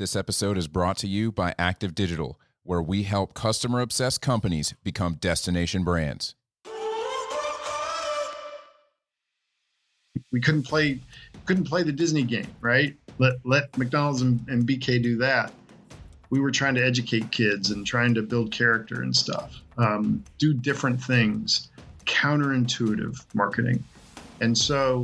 This episode is brought to you by Active Digital, where we help customer-obsessed companies become destination brands. We couldn't play the Disney game, right? Let McDonald's and BK do that. We were trying to educate kids and trying to build character and stuff, do different things, counterintuitive marketing. And so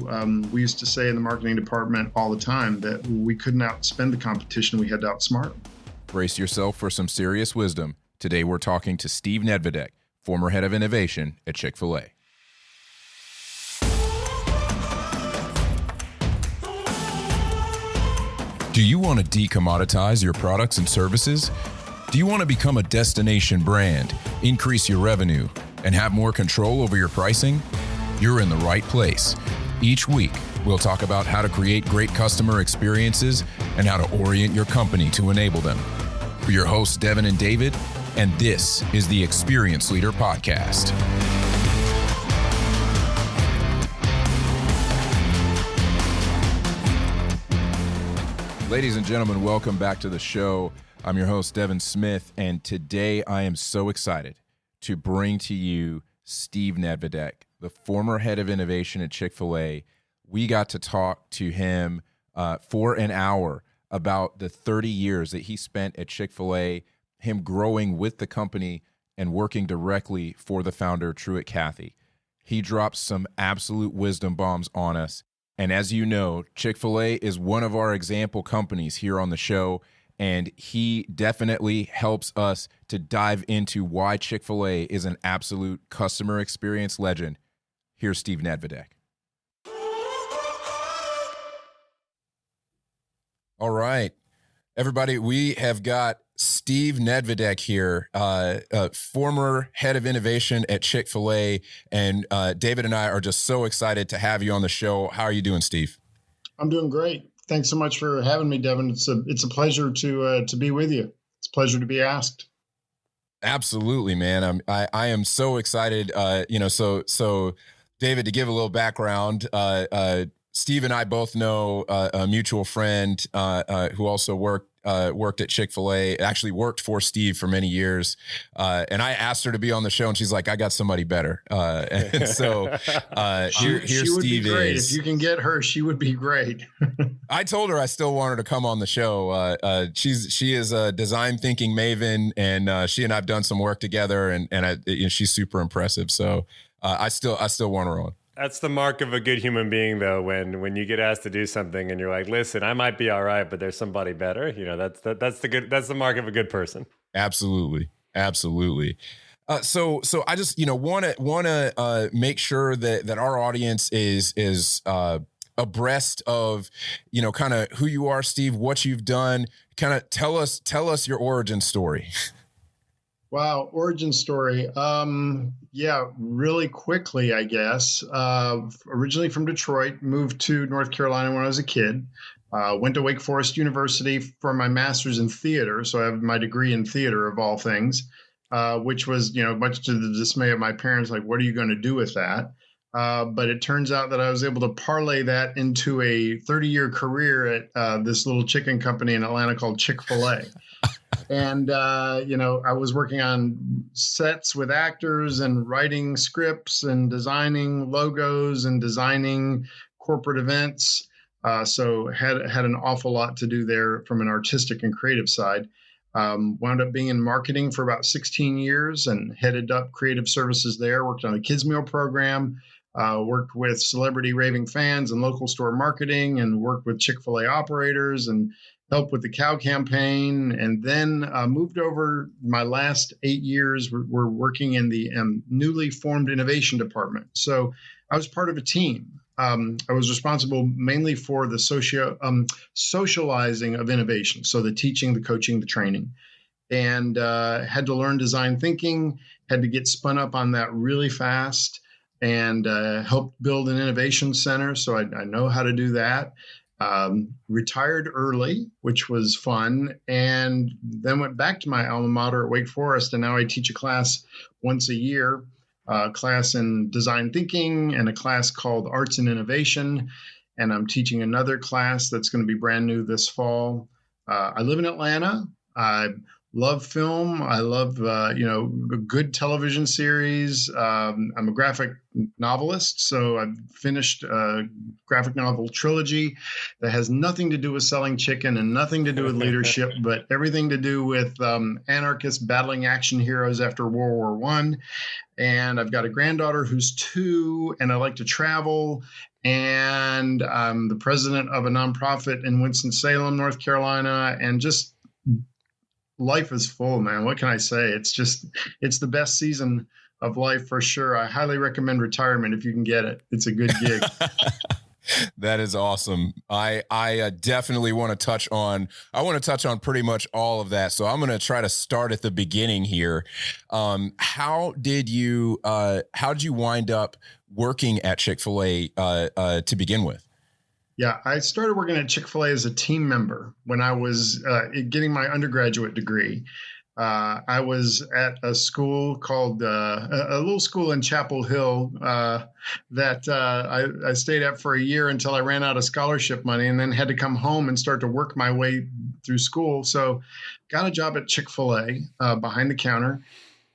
we used to say in the marketing department all the time that we couldn't outspend the competition, we had to outsmart them. Brace yourself for some serious wisdom. Today we're talking to Steve Nedvidek, former head of innovation at Chick-fil-A. Do you want to decommoditize your products and services? Do you want to become a destination brand, increase your revenue, and have more control over your pricing? You're in the right place. Each week, we'll talk about how to create great customer experiences and how to orient your company to enable them. We're your hosts, Devin and David, and this is the Experience Leader Podcast. Ladies and gentlemen, welcome back to the show. I'm your host, Devin Smith, and today I am so excited to bring to you Steve Nedvidek, the former head of innovation at Chick-fil-A. We got to talk to him for an hour about the 30 years that he spent at Chick-fil-A, him growing with the company and working directly for the founder, Truett Cathy. He dropped some absolute wisdom bombs on us. And as you know, Chick-fil-A is one of our example companies here on the show, and he definitely helps us to dive into why Chick-fil-A is an absolute customer experience legend. Here's Steve Nedvidek. All right, everybody, we have got Steve Nedvidek here, former head of innovation at Chick-fil-A, and David and I are just so excited to have you on the show. How are you doing, Steve? I'm doing great. Thanks so much for having me, Devin. It's a pleasure to be with you. It's a pleasure to be asked. Absolutely, man. I am so excited. So David, to give a little background, Steve and I both know a mutual friend who also worked at Chick-fil-A, actually worked for Steve for many years. And I asked her to be on the show and she's like, I got somebody better. And so here she would Steve be great. is. If you can get her, she would be great. I told her I still want her to come on the show. She is a design thinking maven, and she and I've done some work together, and she's super impressive. So I still want her on. That's the mark of a good human being, though, when you get asked to do something and you're like, listen, I might be all right, but there's somebody better. You know, that's the mark of a good person. Absolutely. So I just, want to make sure that our audience is abreast of, kind of who you are, Steve, what you've done. Kind of tell us your origin story. Wow, origin story. Yeah, really quickly, I guess. Originally from Detroit, moved to North Carolina when I was a kid. Went to Wake Forest University for my master's in theater. So I have my degree in theater, of all things, which was, much to the dismay of my parents, like, what are you going to do with that? But it turns out that I was able to parlay that into a 30-year career at this little chicken company in Atlanta called Chick-fil-A. And, I was working on sets with actors and writing scripts and designing logos and designing corporate events. So had an awful lot to do there from an artistic and creative side. Wound up being in marketing for about 16 years and headed up creative services there, worked on the kids meal program, worked with celebrity raving fans and local store marketing, and worked with Chick-fil-A operators and helped with the cow campaign, and then moved over. My last 8 years were working in the newly formed innovation department. So I was part of a team. I was responsible mainly for the socializing of innovation, so the teaching, the coaching, the training, and had to learn design thinking, had to get spun up on that really fast, and helped build an innovation center. So I know how to do that. Retired early, which was fun, and then went back to my alma mater at Wake Forest, and now I teach a class once a year, a class in design thinking and a class called Arts and Innovation, and I'm teaching another class that's going to be brand new this fall I live in Atlanta. I love film. I love, a good television series. I'm a graphic novelist, so I've finished a graphic novel trilogy that has nothing to do with selling chicken and nothing to do with leadership, but everything to do with anarchists battling action heroes after World War One. And I've got a granddaughter who's 2, and I like to travel. And I'm the president of a nonprofit in Winston-Salem, North Carolina, and just life is full, man. What can I say? It's the best season of life for sure. I highly recommend retirement if you can get it. It's a good gig. That is awesome. I definitely want to touch on pretty much all of that. So I'm going to try to start at the beginning here. How did you wind up working at Chick-fil-A to begin with? Yeah, I started working at Chick-fil-A as a team member when I was getting my undergraduate degree. I was at a school called a little school in Chapel Hill that I stayed at for a year until I ran out of scholarship money, and then had to come home and start to work my way through school. So got a job at Chick-fil-A behind the counter,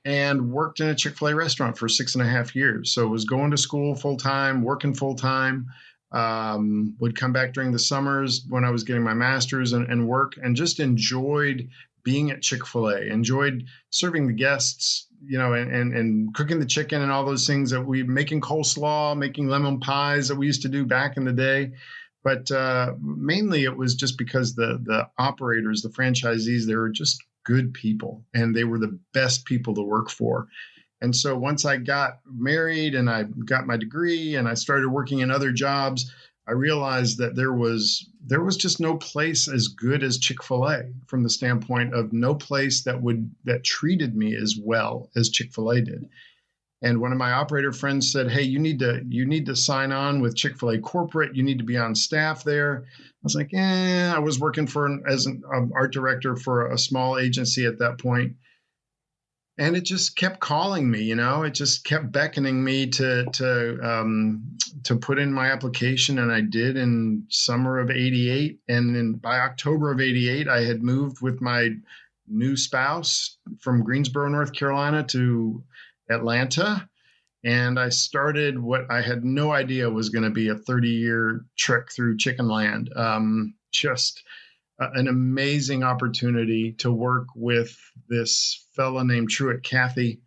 and worked in a Chick-fil-A restaurant for 6.5 years. So was going to school full time, working full time. Would come back during the summers when I was getting my master's and work, and just enjoyed being at Chick-fil-A, enjoyed serving the guests, and cooking the chicken and all those things that making coleslaw, making lemon pies that we used to do back in the day. But mainly it was just because the operators, the franchisees, they were just good people, and they were the best people to work for. And so once I got married and I got my degree and I started working in other jobs, I realized that there was just no place as good as Chick-fil-A, from the standpoint of no place that treated me as well as Chick-fil-A did. And one of my operator friends said, "Hey, you need to sign on with Chick-fil-A corporate. You need to be on staff there." I was like, I was working as an art director for a small agency at that point. And it just kept calling me, it just kept beckoning me to put in my application. And I did in summer of '88. And then by October of '88, I had moved with my new spouse from Greensboro, North Carolina to Atlanta. And I started what I had no idea was going to be a 30-year trek through chicken land. Just an amazing opportunity to work with this fella named Truett Cathy,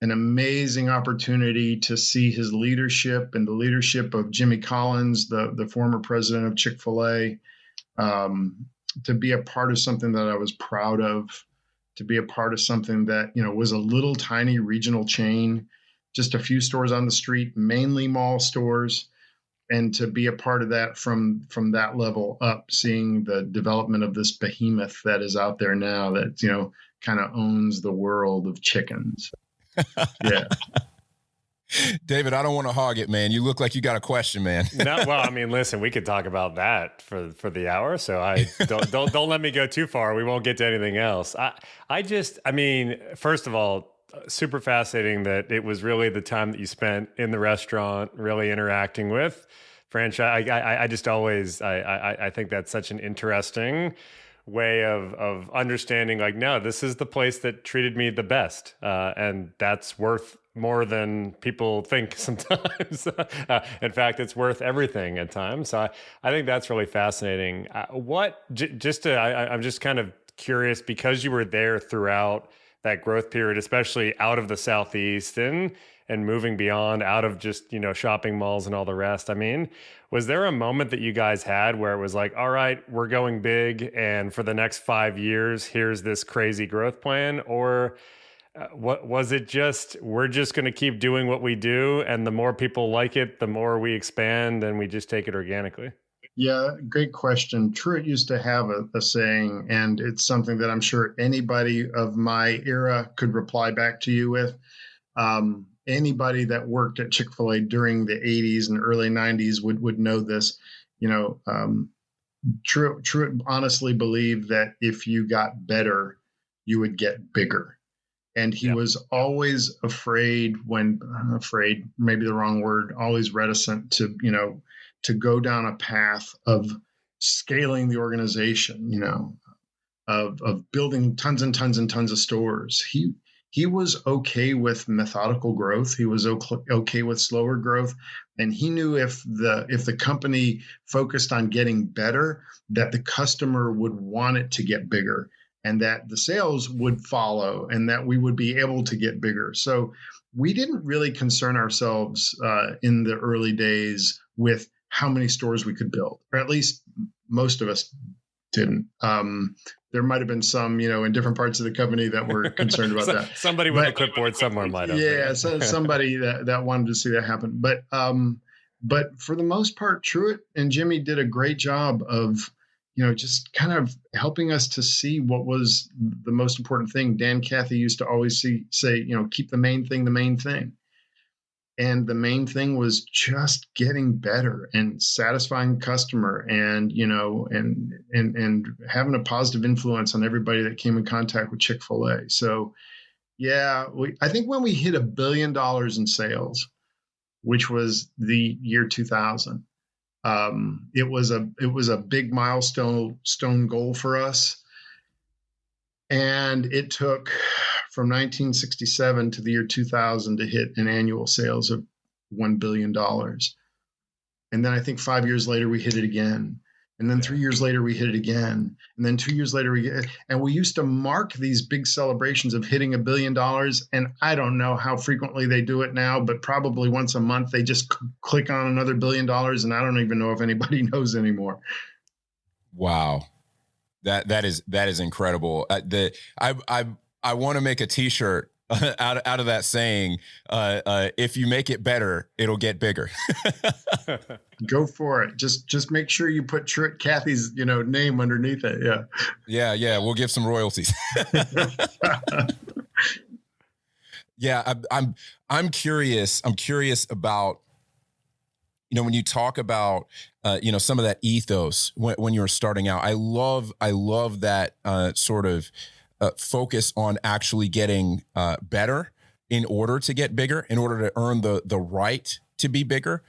an amazing opportunity to see his leadership and the leadership of Jimmy Collins, the former president of Chick-fil-A, to be a part of something that I was proud of, to be a part of something that, was a little tiny regional chain, just a few stores on the street, mainly mall stores. And to be a part of that from that level up, seeing the development of this behemoth that is out there now that, kind of owns the world of chickens. Yeah. David, I don't want to hog it, man. You look like you got a question, man. No, well, I mean, listen, we could talk about that for the hour. So I don't let me go too far. We won't get to anything else. I mean, first of all, super fascinating that it was really the time that you spent in the restaurant, really interacting with franchise. I just always, I think that's such an interesting way of understanding, like, no, this is the place that treated me the best. And that's worth more than people think sometimes. In fact, it's worth everything at times. So I think that's really fascinating. I'm just kind of curious, because you were there throughout that growth period, especially out of the Southeast and moving beyond, out of just, shopping malls and all the rest. I mean, was there a moment that you guys had where it was like, all right, we're going big, and for the next 5 years, here's this crazy growth plan? Or what was it just, we're just going to keep doing what we do, and the more people like it, the more we expand, and we just take it organically? Yeah, great question. Truett used to have a saying, and it's something that I'm sure anybody of my era could reply back to you with. Anybody that worked at Chick-fil-A during the 80s and early 90s would know this. Truett honestly believed that if you got better, you would get bigger. And he was always afraid, maybe the wrong word, always reticent to go down a path of scaling the organization, of building tons and tons and tons of stores. He was okay with methodical growth. He was okay with slower growth, and he knew if the company focused on getting better, that the customer would want it to get bigger, and that the sales would follow, and that we would be able to get bigger. So we didn't really concern ourselves in the early days with how many stores we could build, or at least most of us didn't. There might have been some, in different parts of the company that were concerned about that. Somebody with a clipboard somewhere might have. Yeah, so somebody that wanted to see that happen. But for the most part, Truett and Jimmy did a great job of, just kind of helping us to see what was the most important thing. Dan Cathy used to always say, keep the main thing the main thing. And the main thing was just getting better and satisfying the customer, and and having a positive influence on everybody that came in contact with Chick-fil-A. So, yeah, I think when we hit $1 billion in sales, which was the year 2000, it was a big milestone goal for us, and it took from 1967 to the year 2000 to hit an annual sales of $1 billion. And then I think 5 years later, we hit it again. And then 3 years later, we hit it again. And then 2 years later, and we used to mark these big celebrations of hitting $1 billion. And I don't know how frequently they do it now, but probably once a month, they just click on another $1 billion. And I don't even know if anybody knows anymore. Wow. That is incredible. I want to make a t-shirt out of that saying, if you make it better, it'll get bigger. Go for it. Just make sure you put Truett Cathy's, name underneath it. Yeah. Yeah. We'll give some royalties. Yeah. I'm curious about, when you talk about, some of that ethos when you were starting out. I love that sort of focus on actually getting better in order to get bigger, in order to earn the right to be bigger.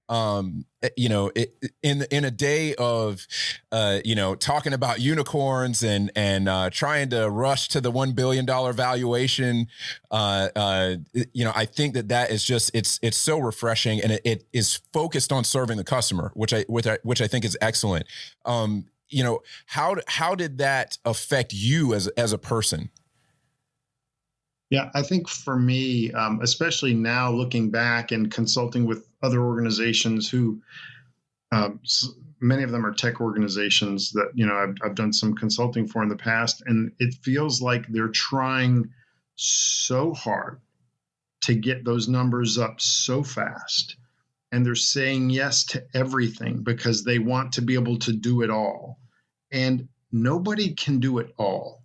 In a day of, talking about unicorns and trying to rush to the $1 billion valuation, I think that is just, it's so refreshing, and it is focused on serving the customer, which I think is excellent. How did that affect you as a person? Yeah, I think for me, especially now looking back and consulting with other organizations who, many of them are tech organizations that, I've done some consulting for in the past, and it feels like they're trying so hard to get those numbers up so fast. And they're saying yes to everything because they want to be able to do it all. And nobody can do it all.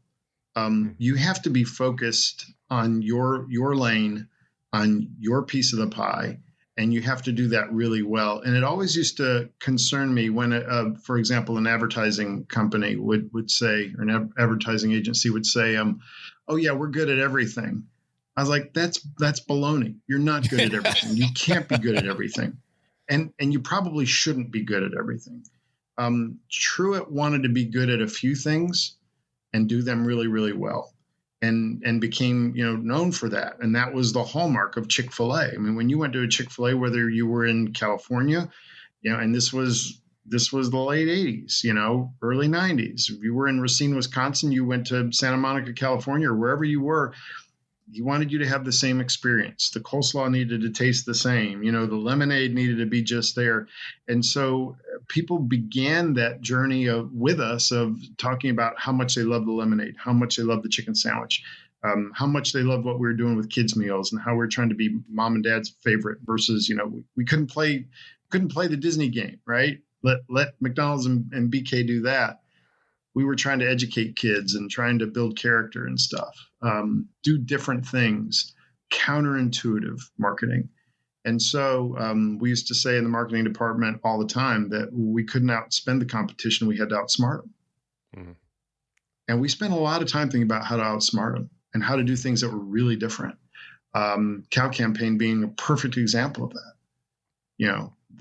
You have to be focused on your lane, on your piece of the pie, and you have to do that really well. And it always used to concern me when, for example, an advertising company would say, or an advertising agency would say, "Oh yeah, we're good at everything." I was like, that's baloney. You're not good at everything. You can't be good at everything. And you probably shouldn't be good at everything. Truett wanted to be good at a few things and do them really, really well, and became, known for that. And that was the hallmark of Chick-fil-A. I mean, when you went to a Chick-fil-A, whether you were in California, and this was the late 80s, early 90s. If you were in Racine, Wisconsin, you went to Santa Monica, California, or wherever you were, he wanted you to have the same experience. The coleslaw needed to taste the same. The lemonade needed to be just there. And so people began that journey with us of talking about how much they love the lemonade, how much they love the chicken sandwich, how much they love what we were doing with kids' meals, and how we're trying to be mom and dad's favorite versus, we couldn't play the Disney game, right? Let McDonald's and BK do that. We were trying to educate kids and trying to build character and stuff, do different things, counterintuitive marketing. And so we used to say in the marketing department all the time that we couldn't outspend the competition. We had to outsmart them. Mm-hmm. And we spent a lot of time thinking about how to outsmart them and how to do things that were really different. Cow campaign being a perfect example of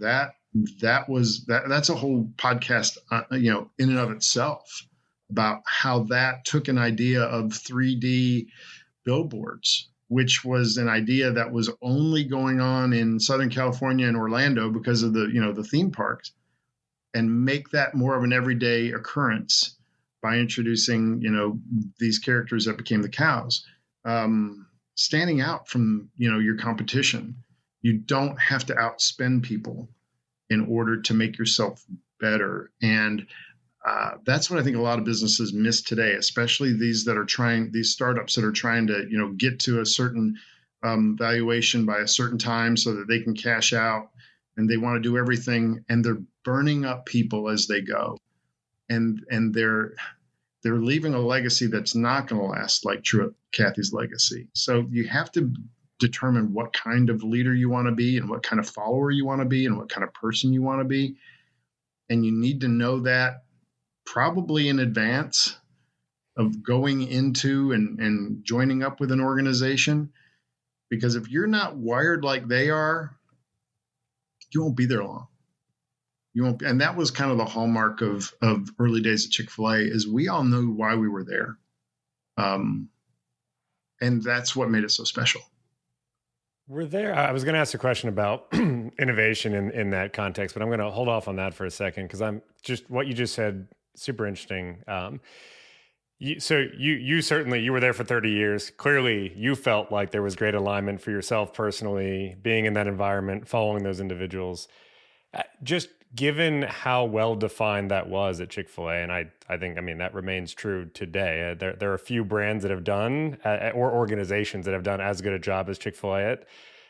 that. that's a whole podcast, in and of itself, about how that took an idea of 3D billboards, which was an idea that was only going on in Southern California and Orlando because of the theme parks, and make that more of an everyday occurrence by introducing, these characters that became the cows, standing out from, your competition. You don't have to outspend people in order to make yourself better. And that's what I think a lot of businesses miss today, especially these startups that are trying to, get to a certain valuation by a certain time so that they can cash out, and they want to do everything, and they're burning up people as they go. And they're leaving a legacy that's not going to last, like Truett Cathy's legacy. So you have to determine what kind of leader you want to be, and what kind of follower you want to be, and what kind of person you want to be. And you need to know that probably in advance of going into and joining up with an organization, because if you're not wired like they are, you won't be there long. You won't. And that was kind of the hallmark of early days of Chick-fil-A, is we all knew why we were there. And that's what made it so special. I was going to ask a question about innovation in that context, but I'm going to hold off on that for a second, because what you just said, super interesting. You certainly, you were there for 30 years. Clearly, you felt like there was great alignment for yourself personally, being in that environment, following those individuals. Just given how well defined that was at Chick-fil-A, and I think, that remains true today. There are a few brands that have done, or organizations that have done as good a job as Chick-fil-A at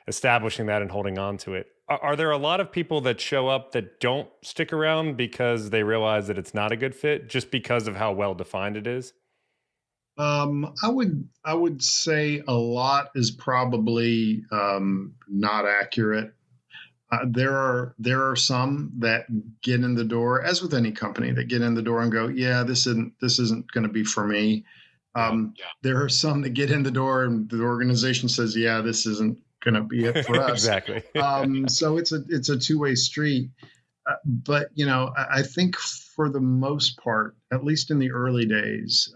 establishing that and holding on to it. Are there a lot of people that show up that don't stick around because they realize that it's not a good fit, just because of how well defined it is? I would say a lot is probably not accurate. There are some that get in the door, as with any company, that get in the door and go, yeah, this isn't going to be for me. There are some that get in the door and the organization says, yeah, this isn't going to be it for us. Exactly. So it's a two-way street. But I think for the most part, at least in the early days,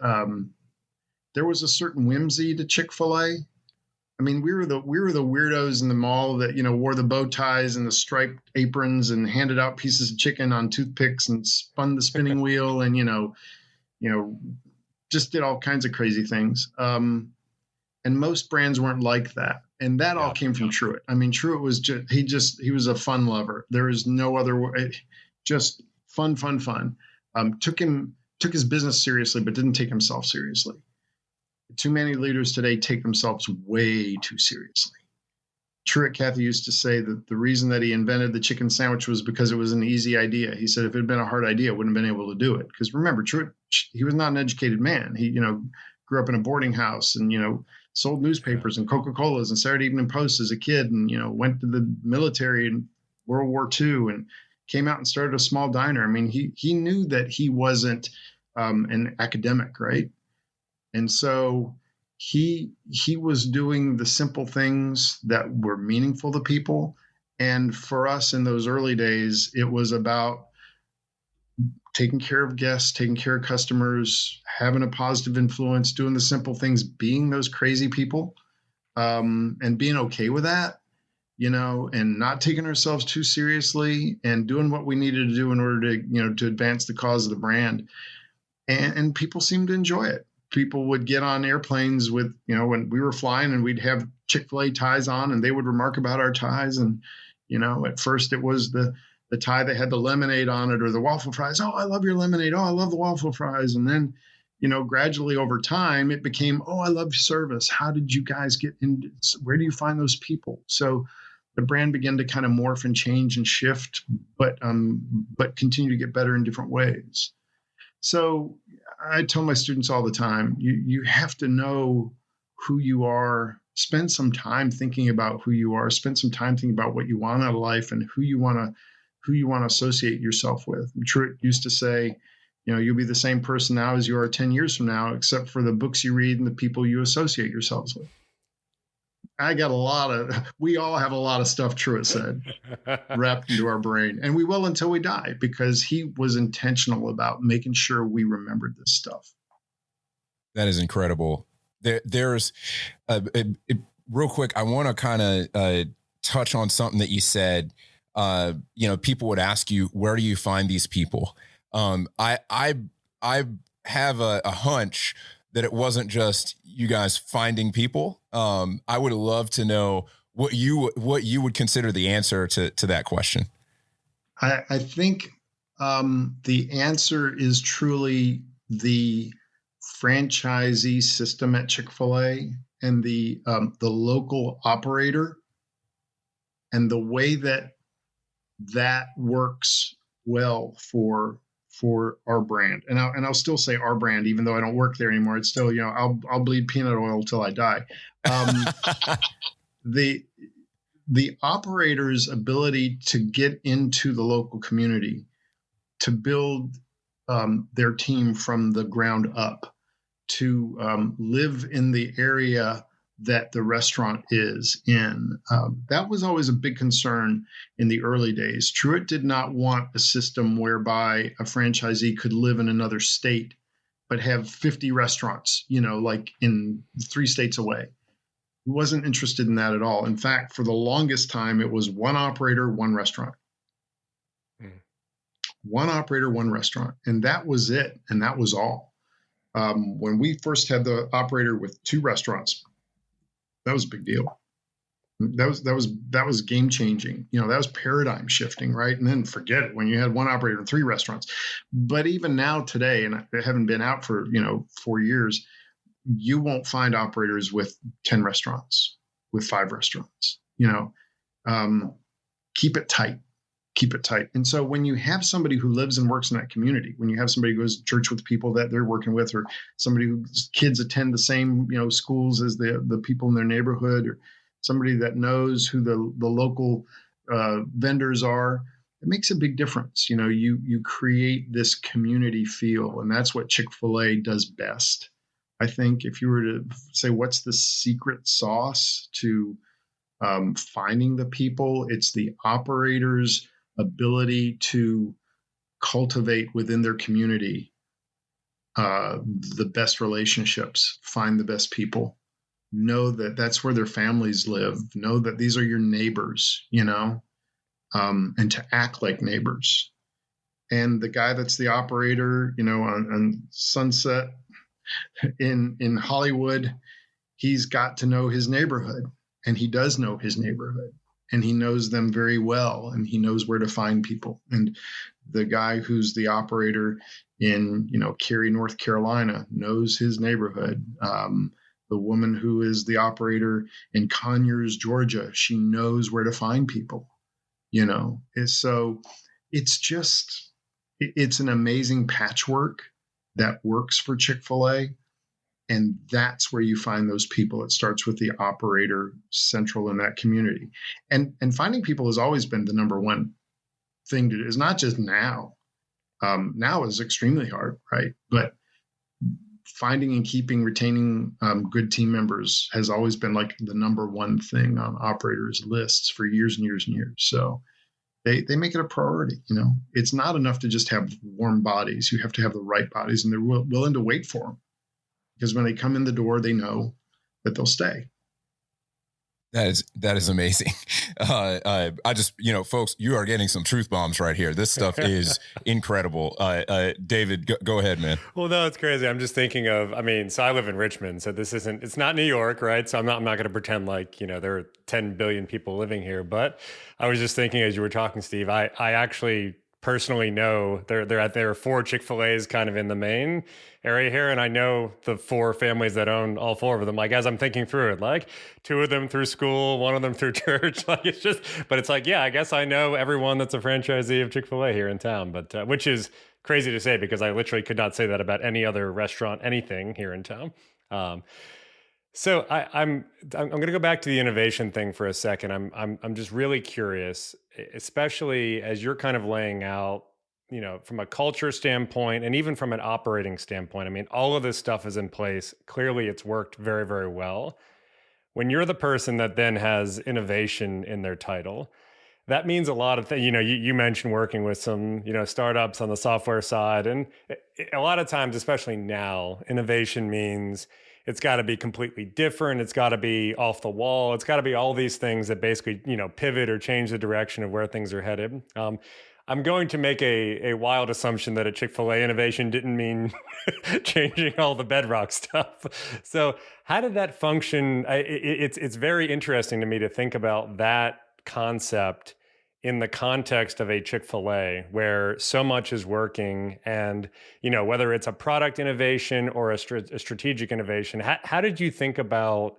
there was a certain whimsy to Chick-fil-A. We were the weirdos in the mall that, wore the bow ties and the striped aprons and handed out pieces of chicken on toothpicks and spun the spinning wheel and, just did all kinds of crazy things. And most brands weren't like that. And that all came from Truett. Truett was he was a fun lover. There is no other way, just fun. Took his business seriously, but didn't take himself seriously. Too many leaders today take themselves way too seriously. Truett Cathy used to say that the reason that he invented the chicken sandwich was because it was an easy idea. He said if it had been a hard idea, it wouldn't have been able to do it. Because remember, Truett, he was not an educated man. He, grew up in a boarding house and, sold newspapers and Coca-Colas and Saturday Evening Post as a kid, and, went to the military in World War II and came out and started a small diner. He knew that he wasn't an academic, right? And so he was doing the simple things that were meaningful to people. And for us in those early days, it was about taking care of guests, taking care of customers, having a positive influence, doing the simple things, being those crazy people, and being okay with that, and not taking ourselves too seriously, and doing what we needed to do in order to, to advance the cause of the brand. And people seemed to enjoy it. People would get on airplanes with, when we were flying, and we'd have Chick-fil-A ties on, and they would remark about our ties. And, at first it was the tie that had the lemonade on it, or the waffle fries. Oh, I love your lemonade. Oh, I love the waffle fries. And then, gradually over time, it became, oh, I love service. How did you guys get in? Where do you find those people? So the brand began to kind of morph and change and shift, but continue to get better in different ways. So I tell my students all the time, you have to know who you are, spend some time thinking about who you are, spend some time thinking about what you want out of life and who you want to associate yourself with. Truett used to say, you'll be the same person now as you are 10 years from now, except for the books you read and the people you associate yourselves with. we all have a lot of stuff Truett said wrapped into our brain, and we will until we die, because he was intentional about making sure we remembered this stuff. That is incredible. There's real quick, I want to kind of touch on something that you said. People would ask you, where do you find these people? I have a hunch that it wasn't just you guys finding people. I would love to know what you would consider the answer to that question. I think the answer is truly the franchisee system at Chick-fil-A and the local operator, and the way that works well for our brand. And I'll still say our brand, even though I don't work there anymore. It's still, I'll bleed peanut oil till I die. The operator's ability to get into the local community, to build their team from the ground up, to live in the area that the restaurant is in. That was always a big concern in the early days. Truett did not want a system whereby a franchisee could live in another state but have 50 restaurants, like in 3 states away. He wasn't interested in that at all. In fact, for the longest time, it was one operator, one restaurant. One operator, one restaurant. And that was it. And that was all. When we first had the operator with 2 restaurants, that was a big deal. That was game changing. That was paradigm shifting, right? And then forget it when you had one operator and 3 restaurants. But even now today, and I haven't been out for 4 years, you won't find operators with 10 restaurants, with 5 restaurants. Keep it tight. Keep it tight. And so when you have somebody who lives and works in that community, when you have somebody who goes to church with people that they're working with, or somebody whose kids attend the same, schools as the people in their neighborhood, or somebody that knows who the local vendors are, it makes a big difference. You create this community feel, and that's what Chick-fil-A does best. I think if you were to say, what's the secret sauce to finding the people, it's the operators' ability to cultivate within their community the best relationships, find the best people, know that that's where their families live, know that these are your neighbors, and to act like neighbors. And the guy that's the operator, on Sunset in Hollywood, he's got to know his neighborhood, and he does know his neighborhood. And he knows them very well, and he knows where to find people. And the guy who's the operator in, Cary, North Carolina, knows his neighborhood. The woman who is the operator in Conyers, Georgia, she knows where to find people. So it's an amazing patchwork that works for Chick-fil-A. And that's where you find those people. It starts with the operator central in that community. And finding people has always been the number one thing to do. It's not just now. Now is extremely hard, right? But finding and retaining good team members has always been like the number one thing on operators' lists for years and years and years. So they make it a priority. It's not enough to just have warm bodies. You have to have the right bodies, and they're willing to wait for them. Because when they come in the door, they know that they'll stay. That is amazing. I just, folks, you are getting some truth bombs right here. This stuff is incredible. David, go ahead, man. Well, no, it's crazy. I'm just thinking of, so I live in Richmond, so it's not New York, right? So I'm not going to pretend like, there are 10 billion people living here. But I was just thinking as you were talking, Steve, I actually personally know there are 4 Chick-fil-A's kind of in the main area here, and I know the 4 families that own all 4 of them. Like, as I'm thinking through it, like 2 of them through school, 1 of them through church. Like, but it's like, yeah, I guess I know everyone that's a franchisee of Chick-fil-A here in town. But which is crazy to say, because I literally could not say that about any other restaurant, anything here in town. So I'm going to go back to the innovation thing for a second. I'm just really curious, especially as you're kind of laying out, from a culture standpoint and even from an operating standpoint. All of this stuff is in place. Clearly, it's worked very, very well. when you're the person that then has innovation in their title, that means a lot of things. You mentioned working with some, startups on the software side. And a lot of times, especially now, innovation means it's got to be completely different. It's got to be off the wall. It's got to be all these things that basically, pivot or change the direction of where things are headed. I'm going to make a wild assumption that a Chick-fil-A innovation didn't mean changing all the bedrock stuff. So how did that function? It's very interesting to me to think about that concept in the context of a Chick-fil-A where so much is working, and whether it's a product innovation or a strategic innovation, how did you think about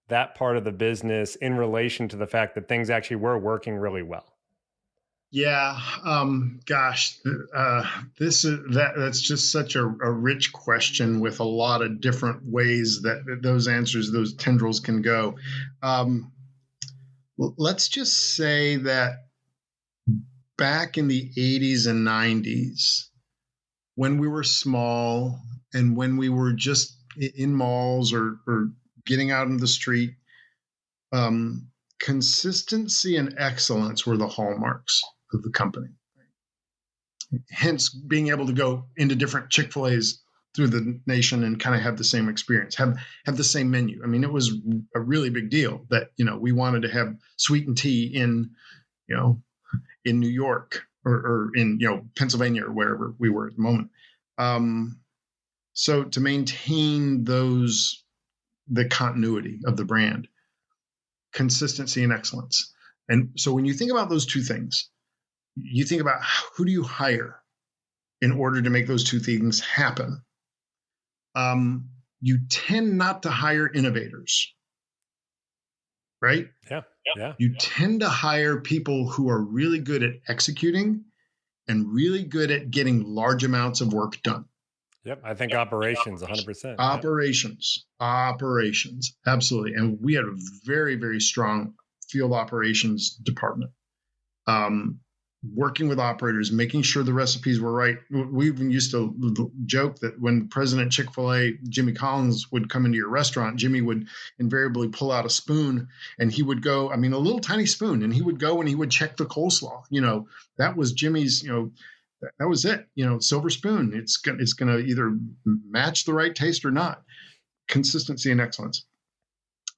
that part of the business in relation to the fact that things actually were working really well? Yeah, that's just such a rich question with a lot of different ways that those tendrils can go. Let's just say that back in the 80s and 90s, when we were small and when we were just in malls or getting out into the street, consistency and excellence were the hallmarks of the company. Hence, being able to go into different Chick-fil-A's through the nation and kind of have the same experience, have the same menu. I mean, it was a really big deal that, we wanted to have sweetened tea in New York or in, Pennsylvania or wherever we were at the moment. So to maintain the continuity of the brand, consistency and excellence. And so when you think about those two things, you think about who do you hire in order to make those two things happen. You tend not to hire innovators, right? Yeah. You tend to hire people who are really good at executing and really good at getting large amounts of work done. Yep. I think operations, 100%. Operations, absolutely. And we had a very, very strong field operations department. Working with operators, making sure the recipes were right. We even used to joke that when President Chick-fil-A, Jimmy Collins, would come into your restaurant, Jimmy would invariably pull out a spoon and he would go, a little tiny spoon, and he would go and he would check the coleslaw. That was Jimmy's, that was it, silver spoon. It's going to either match the right taste or not. Consistency and excellence.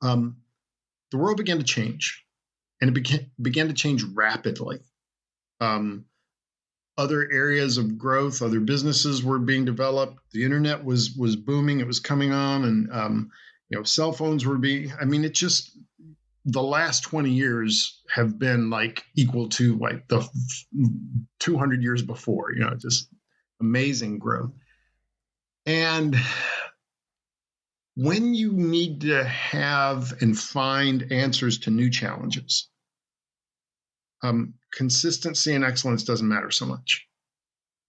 The world began to change, and it began to change rapidly. Other areas of growth, other businesses were being developed. The internet was booming. It was coming on, and cell phones were being. It just the last 20 years have been like equal to like the 200 years before. Just amazing growth. And when you need to have and find answers to new challenges, consistency and excellence doesn't matter so much.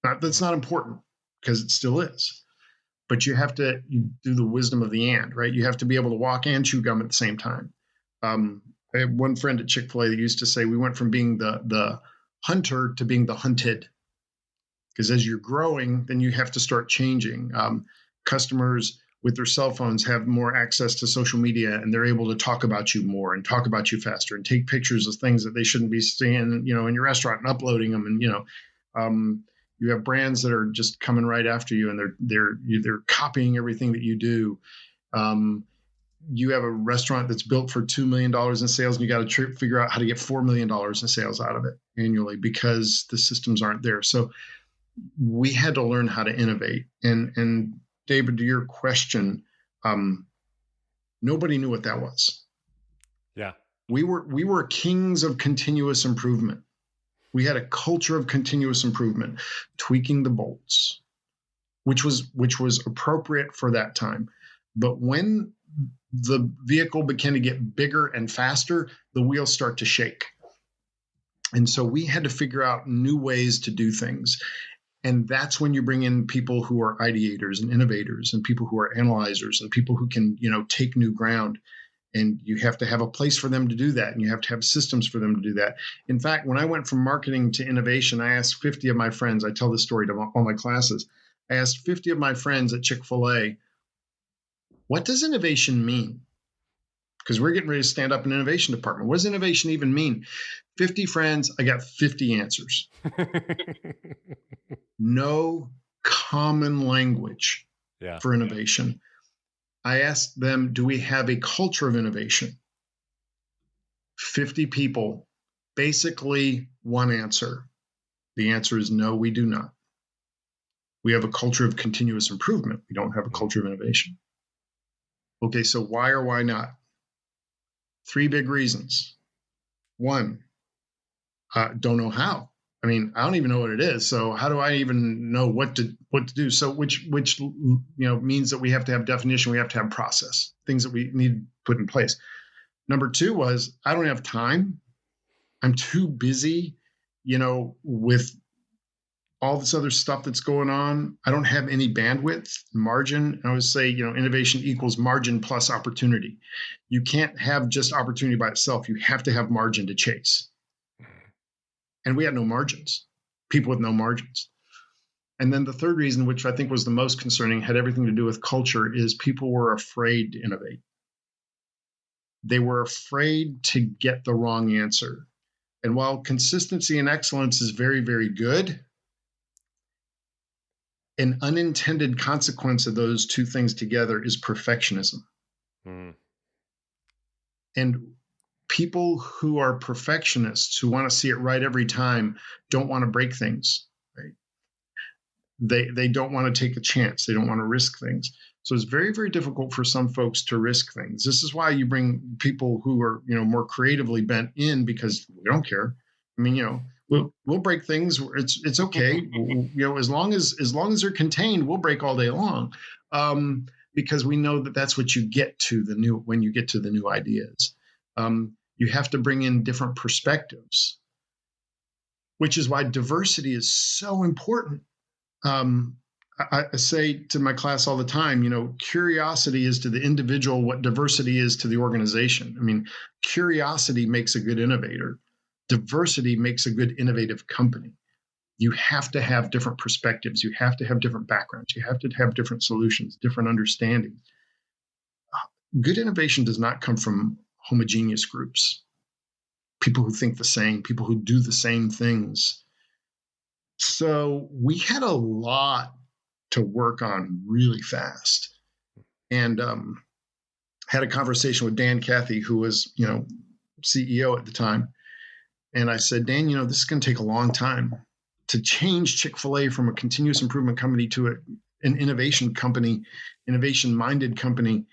That's not important, because it still is. But you have to do the wisdom of the and, right? You have to be able to walk and chew gum at the same time. I had one friend at Chick-fil-A that used to say we went from being the hunter to being the hunted. Because as you're growing, then you have to start changing. Customers with their cell phones have more access to social media, and they're able to talk about you more and talk about you faster and take pictures of things that they shouldn't be seeing, in your restaurant and uploading them. And, you have brands that are just coming right after you, and they're copying everything that you do. You have a restaurant that's built for $2 million in sales, and you got to figure out how to get $4 million in sales out of it annually because the systems aren't there. So we had to learn how to innovate. And David, to your question, nobody knew what that was. Yeah. We were kings of continuous improvement. We had a culture of continuous improvement, tweaking the bolts, which was appropriate for that time. But when the vehicle began to get bigger and faster, the wheels start to shake. And so we had to figure out new ways to do things. And that's when you bring in people who are ideators and innovators and people who are analyzers and people who can, take new ground. And you have to have a place for them to do that. And you have to have systems for them to do that. In fact, when I went from marketing to innovation, I asked 50 of my friends, I tell this story to all my classes. I asked 50 of my friends at Chick-fil-A, what does innovation mean? because we're getting ready to stand up an innovation department. What does innovation even mean? 50 friends, I got 50 answers. No common language for innovation. I asked them, do we have a culture of innovation? 50 people, basically one answer. The answer is no, we do not. We have a culture of continuous improvement. We don't have a culture of innovation. Okay, so why or why not? 3 big reasons. 1, don't know how. I mean, I don't even know what it is. So how do I even know what to do? So which means that we have to have definition, we have to have process, things that we need to put in place. Number 2 was, I don't have time. I'm too busy, with all this other stuff that's going on. I don't have any bandwidth, margin. I always say, innovation equals margin plus opportunity. You can't have just opportunity by itself. You have to have margin to chase. And we had no margins, people with no margins. And then the third reason, which I think was the most concerning, had everything to do with culture, is people were afraid to innovate. They were afraid to get the wrong answer. And while consistency and excellence is very, very good, an unintended consequence of those 2 things together is perfectionism. And people who are perfectionists, who want to see it right every time, don't want to break things. Right? They don't want to take a chance. They don't want to risk things. So it's very, very difficult for some folks to risk things. This is why you bring people who are, more creatively bent in, because we don't care. I mean, we'll break things. It's okay. As long as they're contained, we'll break all day long, because we know that that's what you get to when you get to the new ideas. You have to bring in different perspectives, which is why diversity is so important. I say to my class all the time, curiosity is to the individual what diversity is to the organization. I mean, curiosity makes a good innovator. Diversity makes a good innovative company. You have to have different perspectives. You have to have different backgrounds. You have to have different solutions, different understandings. Good innovation does not come from homogeneous groups, people who think the same, people who do the same things. So we had a lot to work on really fast, and had a conversation with Dan Cathy, who was, CEO at the time. And I said, Dan, this is going to take a long time to change Chick-fil-A from a continuous improvement company to an innovation company, innovation-minded company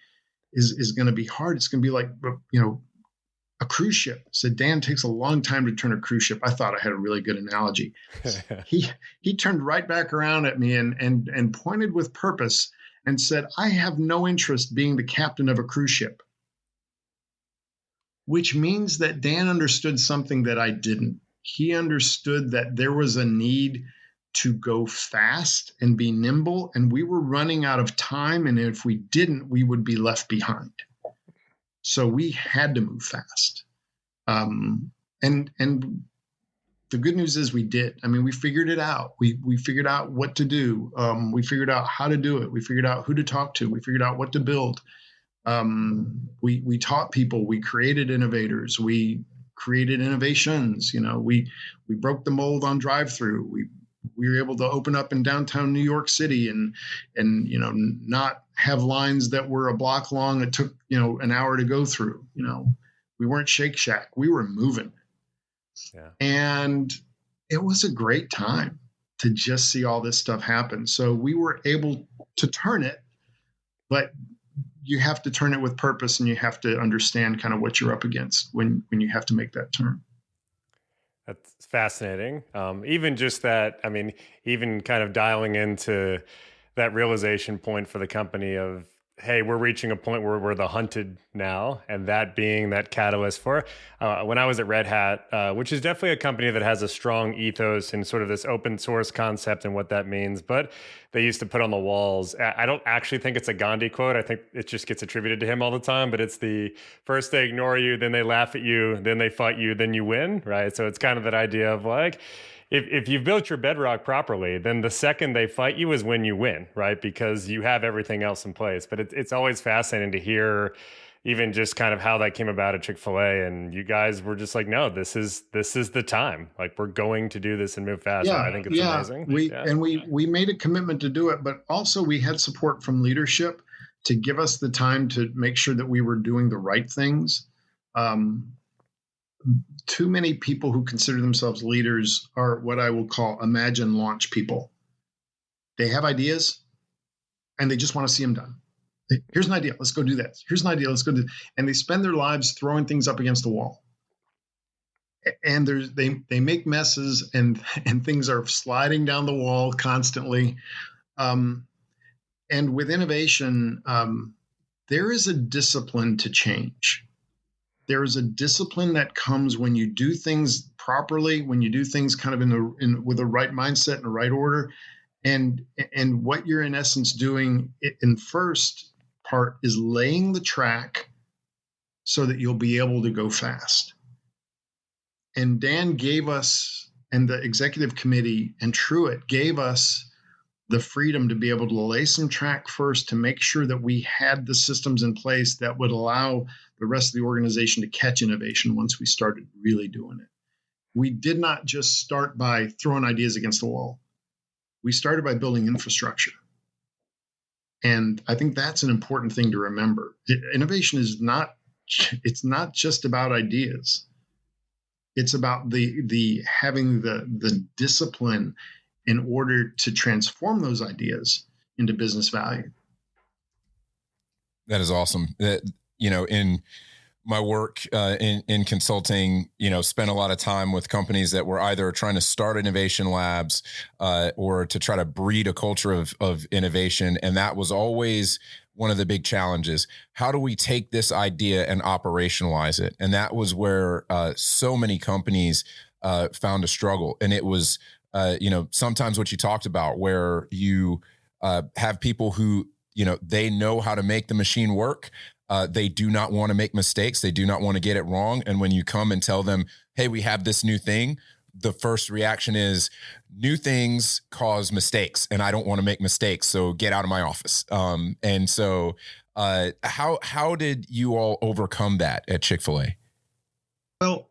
is going to be hard. It's going to be like, a cruise ship. I said, Dan, it takes a long time to turn a cruise ship. I thought I had a really good analogy. He turned right back around at me and pointed with purpose and said, I have no interest being the captain of a cruise ship. Which means that Dan understood something that I didn't. He understood that there was a need to go fast and be nimble, and we were running out of time, and if we didn't, we would be left behind. So we had to move fast. And the good news is we did. I mean, we figured it out. We figured out what to do. We figured out how to do it. We figured out who to talk to. We figured out what to build. We taught people. We created innovators. We created innovations. We broke the mold on drive-through. We were able to open up in downtown New York City and not have lines that were a block long. It took an hour to go through. We weren't Shake Shack. We were moving. Yeah. And it was a great time to just see all this stuff happen. So we were able to turn it, but you have to turn it with purpose, and you have to understand kind of what you're up against when you have to make that turn. That's fascinating. Even just that, even kind of dialing into that realization point for the company of, hey, we're reaching a point where we're the hunted now, and that being that catalyst for when I was at Red Hat, which is definitely a company that has a strong ethos and sort of this open source concept and what that means. But they used to put on the walls, I don't actually think it's a Gandhi quote. I think it just gets attributed to him all the time, but it's the first they ignore you, then they laugh at you, then they fight you, then you win, right? So it's kind of that idea of like, if you've built your bedrock properly, then the second they fight you is when you win, right? Because you have everything else in place. But it's always fascinating to hear, even just kind of how that came about at Chick-fil-A, and you guys were just like, no, this is the time. Like, we're going to do this and move fast. I think it's amazing. We made a commitment to do it, but also we had support from leadership to give us the time to make sure that we were doing the right things. Too many people who consider themselves leaders are what I will call imagine launch people. They have ideas and they just want to see them done. Here's an idea. Let's go do that. Here's an idea. Let's go do that. And they spend their lives throwing things up against the wall. And they make messes and things are sliding down the wall constantly. And with innovation, there is a discipline to change. There is a discipline that comes when you do things properly, when you do things kind of with the right mindset and the right order. And what you're in essence doing in first part is laying the track so that you'll be able to go fast. And Dan gave us, and the executive committee and Truett gave us the freedom to be able to lay some track first to make sure that we had the systems in place that would allow the rest of the organization to catch innovation once we started really doing it. We did not just start by throwing ideas against the wall. We started by building infrastructure. And I think that's an important thing to remember. Innovation is not just about ideas. It's about the having the discipline in order to transform those ideas into business value. That is awesome. In my work in consulting, spent a lot of time with companies that were either trying to start innovation labs or to try to breed a culture of innovation. And that was always one of the big challenges. How do we take this idea and operationalize it? And that was where so many companies found a struggle. And it was, sometimes what you talked about, where you have people who, they know how to make the machine work. They do not want to make mistakes. They do not want to get it wrong. And when you come and tell them, hey, we have this new thing, the first reaction is, new things cause mistakes and I don't want to make mistakes. So get out of my office. And so how did you all overcome that at Chick-fil-A? Well,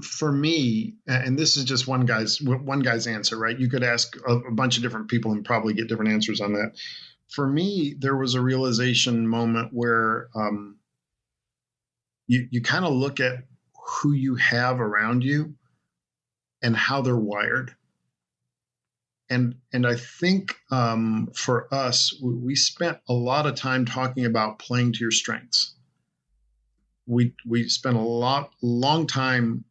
for me, and this is just one guy's answer, right? You could ask a bunch of different people and probably get different answers on that. For me, there was a realization moment where you kind of look at who you have around you and how they're wired. And I think for us, we spent a lot of time talking about playing to your strengths. We spent a long time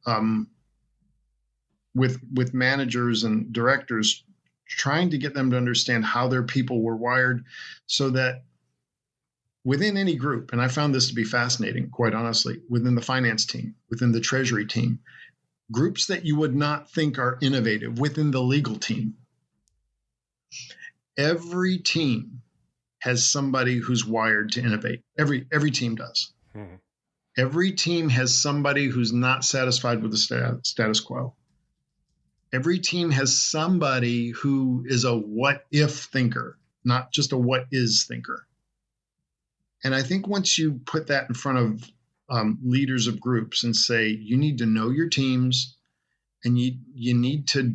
with managers and directors trying to get them to understand how their people were wired, so that within any group, and I found this to be fascinating, quite honestly, within the finance team, within the treasury team, groups that you would not think are innovative, within the legal team, every team has somebody who's wired to innovate. Every team does. Mm-hmm. Every team has somebody who's not satisfied with the status quo. Every team has somebody who is a what if thinker, not just a what is thinker. And I think once you put that in front of leaders of groups and say, you need to know your teams and you need to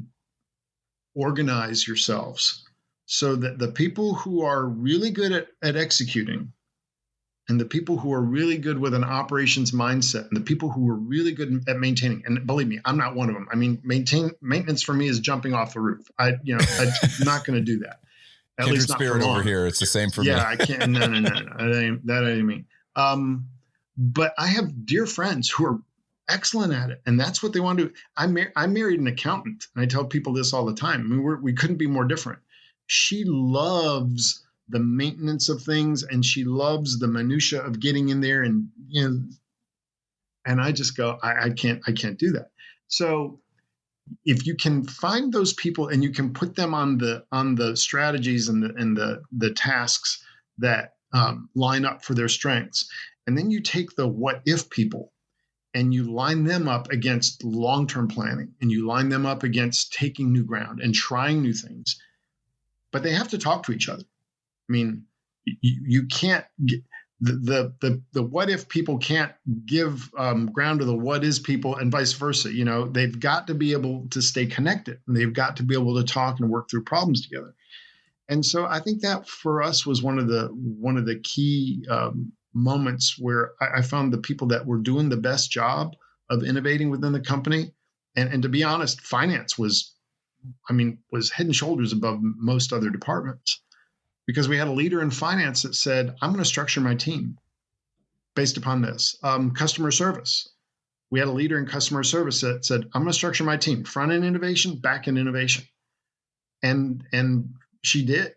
organize yourselves so that the people who are really good at executing, and the people who are really good with an operations mindset, and the people who are really good at maintaining, and believe me, I'm not one of them. I mean, maintenance for me is jumping off the roof. I'm not going to do that. At Kindred least not spirit over here. It's the same for me. Yeah, I can't. No. That I didn't mean. But I have dear friends who are excellent at it, and that's what they want to do. I married an accountant, and I tell people this all the time. I mean, we couldn't be more different. She loves the maintenance of things, and she loves the minutia of getting in there, and and I just go, I can't do that. So if you can find those people and you can put them on the strategies and the tasks that line up for their strengths, and then you take the what if people and you line them up against long-term planning, and you line them up against taking new ground and trying new things, but they have to talk to each other. I mean, you can't the what if people can't give ground to the what is people, and vice versa. They've got to be able to stay connected, and they've got to be able to talk and work through problems together. And so I think that for us was one of the key moments where I found the people that were doing the best job of innovating within the company. And to be honest, finance was head and shoulders above most other departments, because we had a leader in finance that said, I'm going to structure my team based upon this. Customer service. We had a leader in customer service that said, I'm going to structure my team, front end innovation, back end innovation. And she did.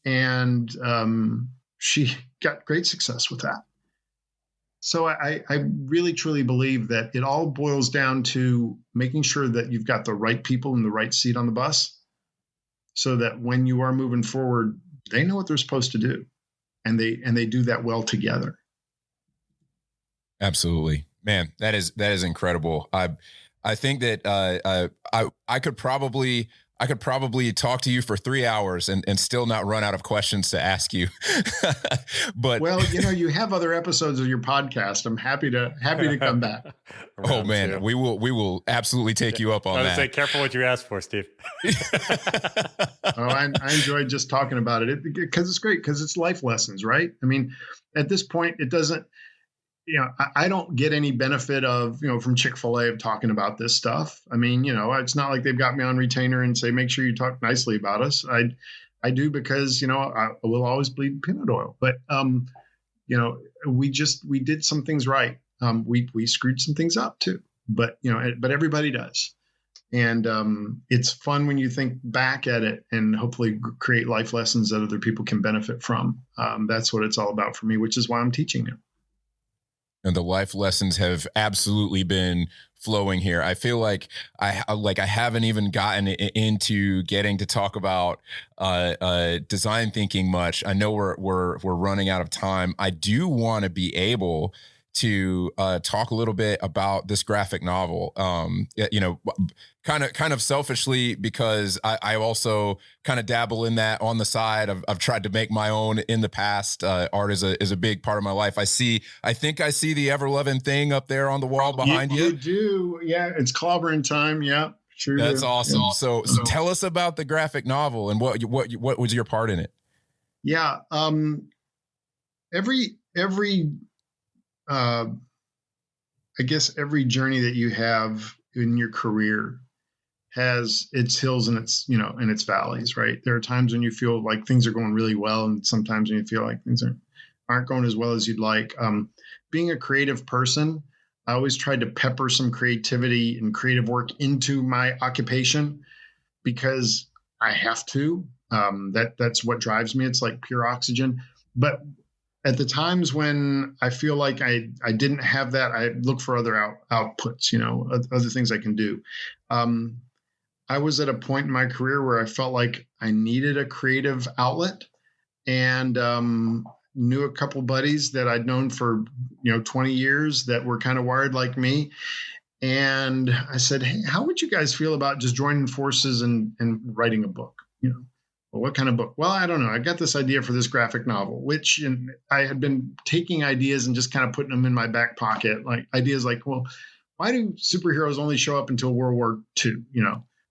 And she got great success with that. So I really, truly believe that it all boils down to making sure that you've got the right people in the right seat on the bus, so that when you are moving forward, they know what they're supposed to do, and they do that well together. Absolutely, man. That is incredible. I think that I could probably talk to you for 3 hours and still not run out of questions to ask you. But you have other episodes of your podcast. I'm happy to come back. Oh man, we will absolutely take you up on that. Say, careful what you ask for, Steve. I enjoyed just talking about it because it's great, because it's life lessons, right? I mean, at this point, it doesn't. I don't get any benefit of, from Chick-fil-A of talking about this stuff. I mean, it's not like they've got me on retainer and say, make sure you talk nicely about us. I do because, I will always bleed peanut oil. But, we did some things right. We screwed some things up too, but everybody does. And it's fun when you think back at it and hopefully create life lessons that other people can benefit from. That's what it's all about for me, which is why I'm teaching it. And the life lessons have absolutely been flowing here. I feel like I haven't even gotten into getting to talk about design thinking much. I know we're running out of time. I do want to be able to talk a little bit about this graphic novel. Kind of selfishly, because I also kind of dabble in that on the side. I've tried to make my own in the past. Art is a big part of my life. I think I see the ever loving thing up there on the wall behind you. You do, yeah. It's clobbering time. Yeah, sure. That's awesome. Yeah. So tell us about the graphic novel and what was your part in it? Yeah. Every I guess every journey that you have in your career has its hills and its valleys, right? There are times when you feel like things are going really well, and sometimes when you feel like things aren't going as well as you'd like. Being a creative person, I always tried to pepper some creativity and creative work into my occupation, because I have to. That's what drives me. It's like pure oxygen. But at the times when I feel like I didn't have that, I look for other outputs, other things I can do. I was at a point in my career where I felt like I needed a creative outlet, and knew a couple buddies that I'd known for 20 years that were kind of wired like me. And I said, hey, how would you guys feel about just joining forces and writing a book? Well, what kind of book? Well, I don't know. I got this idea for this graphic novel, which I had been taking ideas and just kind of putting them in my back pocket. Like ideas like, well, why do superheroes only show up until World War II?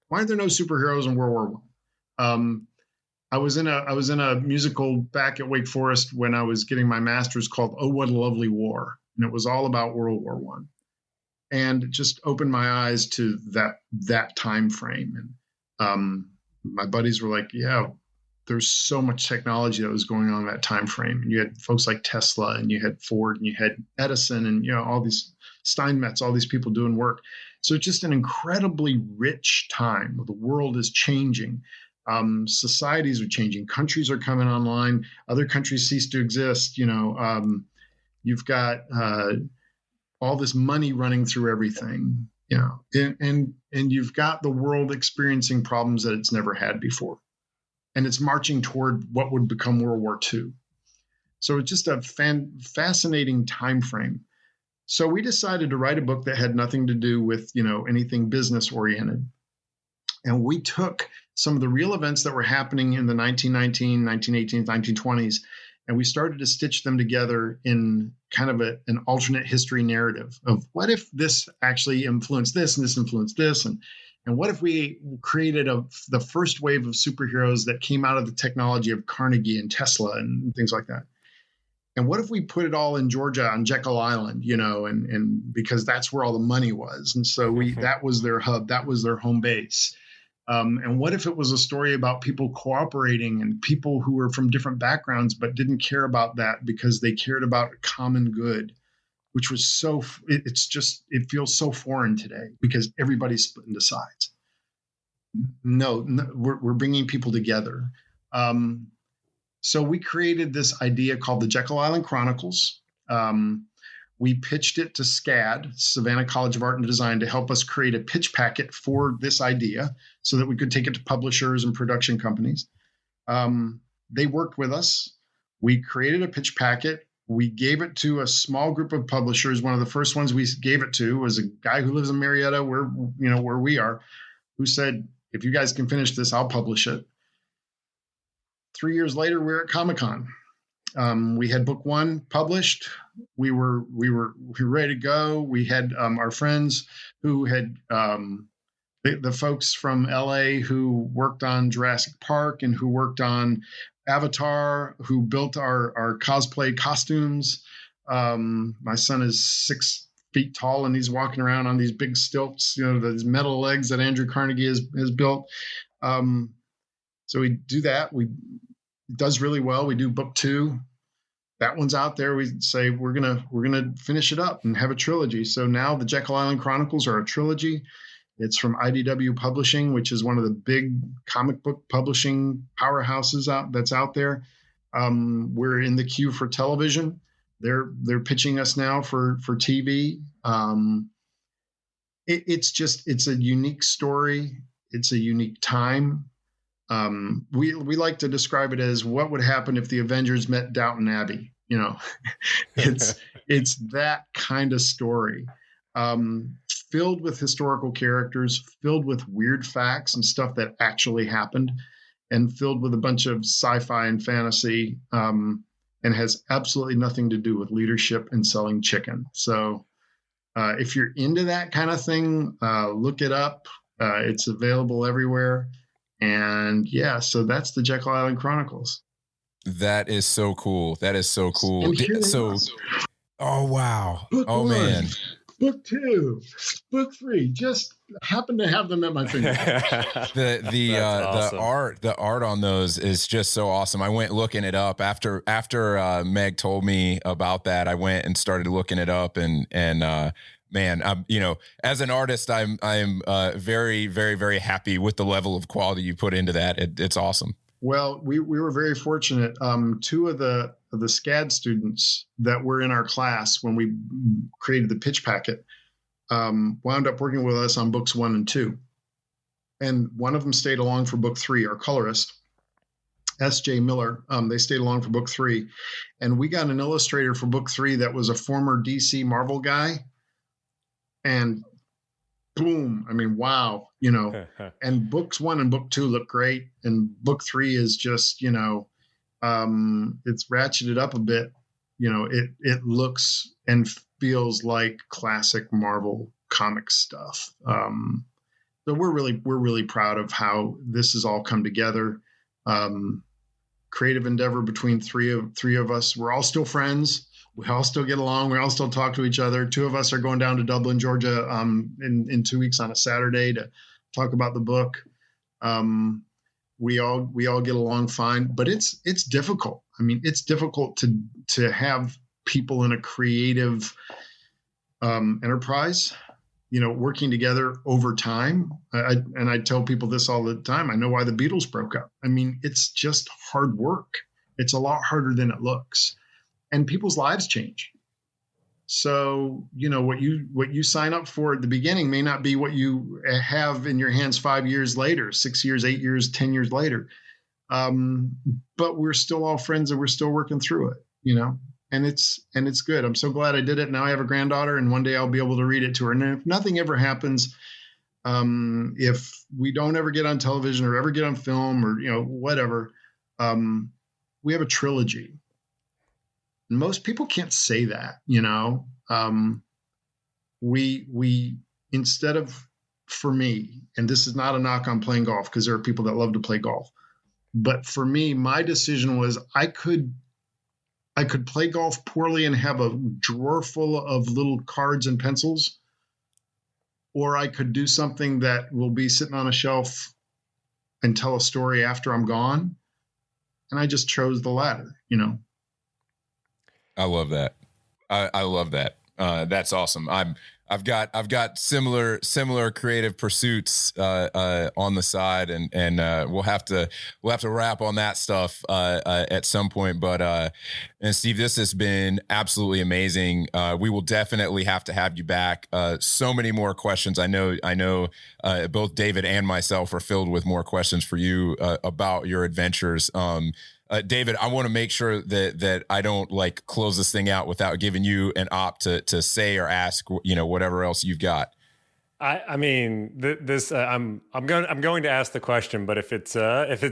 Why are there no superheroes in World War I? I was in a musical back at Wake Forest when I was getting my master's called Oh, What a Lovely War. And it was all about World War I. And it just opened my eyes to that time frame. And my buddies were like, yeah, there's so much technology that was going on in that time frame. And you had folks like Tesla, and you had Ford, and you had Edison, and all these Steinmetz, all these people doing work. So it's just an incredibly rich time. The world is changing. Societies are changing. Countries are coming online. Other countries cease to exist. You've got all this money running through everything. And you've got the world experiencing problems that it's never had before. And it's marching toward what would become World War II. So it's just a fascinating time frame. So we decided to write a book that had nothing to do with, anything business oriented. And we took some of the real events that were happening in the 1919, 1918, 1920s And we started to stitch them together in kind of an alternate history narrative of what if this actually influenced this and this influenced this, and what if we created the first wave of superheroes that came out of the technology of Carnegie and Tesla and things like that. And what if we put it all in Georgia on Jekyll Island, and because that's where all the money was. And so that was their hub, that was their home base. And what if it was a story about people cooperating and people who were from different backgrounds but didn't care about that because they cared about a common good, which was it feels so foreign today because everybody's split into sides. No, we're bringing people together. So we created this idea called the Jekyll Island Chronicles. We pitched it to SCAD, Savannah College of Art and Design, to help us create a pitch packet for this idea so that we could take it to publishers and production companies. They worked with us. We created a pitch packet. We gave it to a small group of publishers. One of the first ones we gave it to was a guy who lives in Marietta, where we are, who said, if you guys can finish this, I'll publish it. 3 years later, we're at Comic-Con. We had book one published. We were ready to go. We had our friends who had the folks from LA who worked on Jurassic Park and who worked on Avatar, who built our cosplay costumes. My son is 6 feet tall and he's walking around on these big stilts, these metal legs that Andrew Carnegie has built. So we do that. It does really well. We do book 2. That one's out there. We say we're gonna finish it up and have a trilogy. So now the Jekyll Island Chronicles are a trilogy. It's from IDW Publishing, which is one of the big comic book publishing powerhouses that's out there. We're in the queue for television. They're pitching us now for TV. It's a unique story. It's a unique time. We like to describe it as what would happen if the Avengers met Downton Abbey. It's that kind of story, filled with historical characters, filled with weird facts and stuff that actually happened, and filled with a bunch of sci-fi and fantasy, and has absolutely nothing to do with leadership and selling chicken. So if you're into that kind of thing, look it up. It's available everywhere. And yeah, so that's the Jekyll Island Chronicles. That is so cool. That is so cool. Oh, wow. Book one, man. Book 2, book 3, just happen to have them at my fingertips. Awesome. The art on those is just so awesome. I went looking it up after Meg told me about that. I went and started looking it up and man, as an artist, I'm very, very, very happy with the level of quality you put into that. It's awesome. Well, we were very fortunate. 2 of the SCAD students that were in our class when we created the pitch packet wound up working with us on books 1 and 2. And one of them stayed along for book 3, our colorist, S.J. Miller. They stayed along for book 3. And we got an illustrator for book 3 that was a former DC Marvel guy. And boom, wow, and books 1 and book 2 look great. And book 3 is just, it's ratcheted up a bit. It looks and feels like classic Marvel comic stuff. So we're really proud of how this has all come together. Creative endeavor between three of us. We're all still friends. We all still get along. We all still talk to each other. 2 of us are going down to Dublin, Georgia, in 2 weeks on a Saturday to talk about the book. We all get along fine, but it's difficult. It's difficult to have people in a creative enterprise, working together over time. I tell people this all the time. I know why the Beatles broke up. It's just hard work. It's a lot harder than it looks. And people's lives change. So, what you sign up for at the beginning may not be what you have in your hands 5 years later, 6 years, 8 years, 10 years later. But we're still all friends and we're still working through it, and it's good. I'm so glad I did it. Now I have a granddaughter and one day I'll be able to read it to her. And if nothing ever happens, if we don't ever get on television or ever get on film or, whatever, we have a trilogy. most people can't say that, you know. We instead of, for me, and this is not a knock on playing golf because there are people that love to play golf, but for me, my decision was I could play golf poorly and have a drawer full of little cards and pencils, or I could do something that will be sitting on a shelf and tell a story after I'm gone. And I just chose the latter, you know. I love that. I love that. That's awesome. I've got similar creative pursuits on the side, and we'll have to wrap on that stuff at some point. But and Steve, this has been absolutely amazing. We will definitely have to have you back. So many more questions. I know both David and myself are filled with more questions for you about your adventures. David, I want to make sure that I don't like close this thing out without giving you an op to say or ask, you know, whatever else you've got. I mean, this I'm going to ask the question, but if it's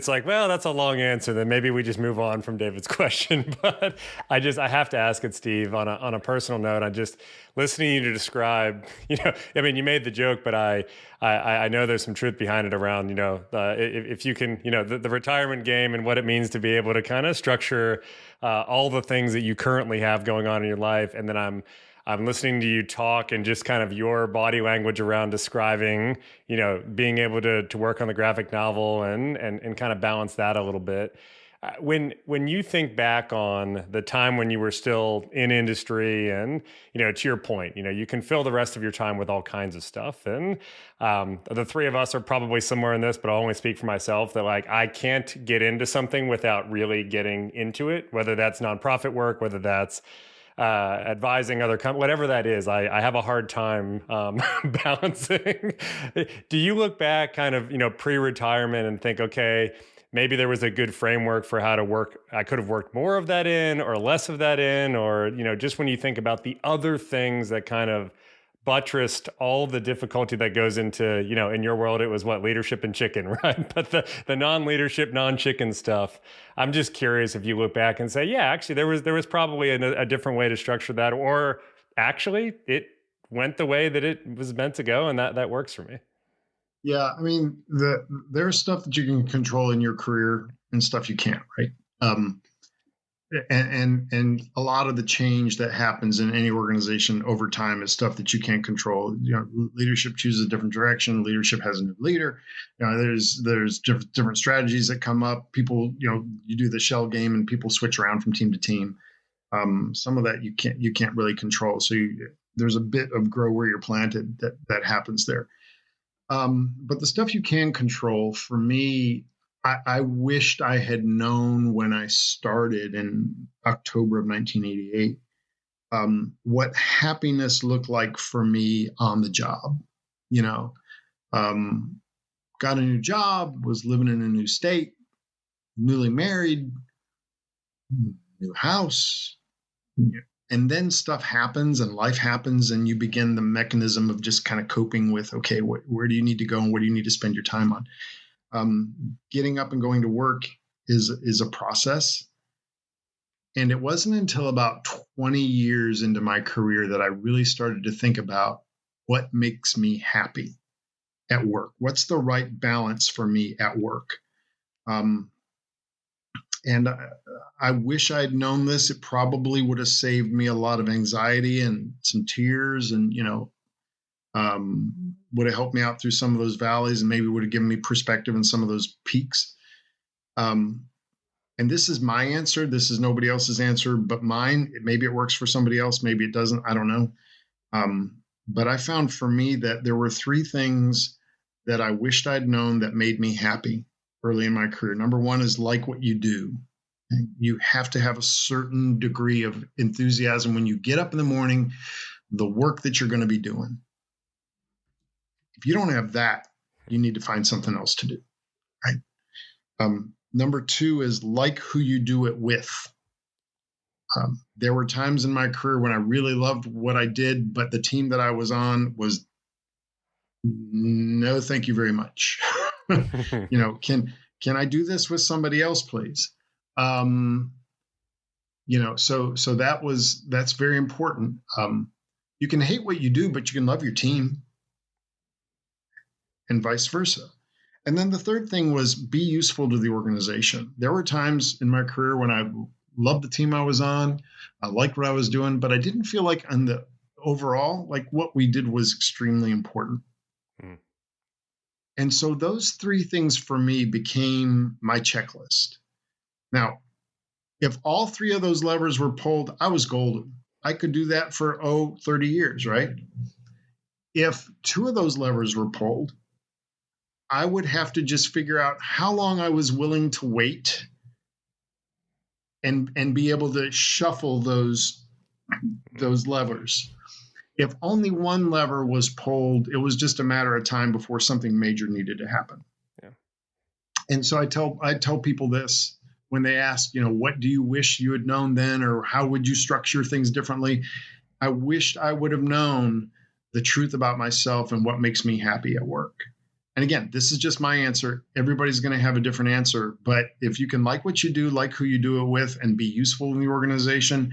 like, well, that's a long answer, then maybe we just move on from David's question. But I have to ask it, Steve, on a personal note. I just listening to you to describe, you know, I mean, you made the joke, but I know there's some truth behind it around, you know, if you can, you know, the retirement game and what it means to be able to kind of structure all the things that you currently have going on in your life, and then I'm listening to you talk and just kind of your body language around describing, you know, being able to work on the graphic novel and kind of balance that a little bit. When you think back on the time when you were still in industry and, you know, to your point, you know, you can fill the rest of your time with all kinds of stuff. And the three of us are probably somewhere in this, but I'll only speak for myself that like, I can't get into something without really getting into it, whether that's nonprofit work, whether that's advising other companies, whatever that is. I have a hard time balancing. Do you look back kind of, you know, pre-retirement and think, okay, maybe there was a good framework for how to work. I could have worked more of that in or less of that in, or, you know, just when you think about the other things that kind of buttressed all the difficulty that goes into, you know, in your world, it was what, leadership and chicken, right? But the non-leadership, non-chicken stuff, I'm just curious if you look back and say, yeah, actually there was probably a different way to structure that, or actually it went the way that it was meant to go. And that works for me. Yeah. I mean, there's stuff that you can control in your career and stuff you can't, right? And a lot of the change that happens in any organization over time is stuff that you can't control. You know, leadership chooses a different direction. Leadership has a new leader. You know, there's different strategies that come up. People, you know, you do the shell game and people switch around from team to team. Some of that you can't really control. So there's a bit of grow where you're planted that happens there. But the stuff you can control, for me, I wished I had known when I started in October of 1988 what happiness looked like for me on the job. You know, got a new job, was living in a new state, newly married, new house. And then stuff happens and life happens, and you begin the mechanism of just kind of coping with, okay, where do you need to go and what do you need to spend your time on? Getting up and going to work is a process. And it wasn't until about 20 years into my career that I really started to think about what makes me happy at work. What's the right balance for me at work? And I wish I'd known this. It probably would have saved me a lot of anxiety and some tears, and, you know, would have helped me out through some of those valleys, and maybe would have given me perspective in some of those peaks. And this is my answer. This is nobody else's answer but mine. Maybe it works for somebody else. Maybe it doesn't. I don't know. But I found for me that there were three things that I wished I'd known that made me happy early in my career. Number one is like what you do. You have to have a certain degree of enthusiasm when you get up in the morning, the work that you're going to be doing. If you don't have that, you need to find something else to do, right? Number two is like who you do it with. There were times in my career when I really loved what I did, but the team that I was on was no, thank you very much. You know, can I do this with somebody else, please? So that's very important. You can hate what you do, but you can love your team, and vice versa. And then the third thing was be useful to the organization. There were times in my career when I loved the team I was on, I liked what I was doing, but I didn't feel like on the overall, like what we did was extremely important. Mm. And so those three things for me became my checklist. Now, if all three of those levers were pulled, I was golden. I could do that for 30 years, right? If two of those levers were pulled, I would have to just figure out how long I was willing to wait and be able to shuffle those levers. If only one lever was pulled, it was just a matter of time before something major needed to happen. Yeah. And so I tell people this when they ask, what do you wish you had known then, or how would you structure things differently? I wished I would have known the truth about myself and what makes me happy at work. And again, this is just my answer. Everybody's going to have a different answer. But if you can like what you do, like who you do it with, and be useful in the organization,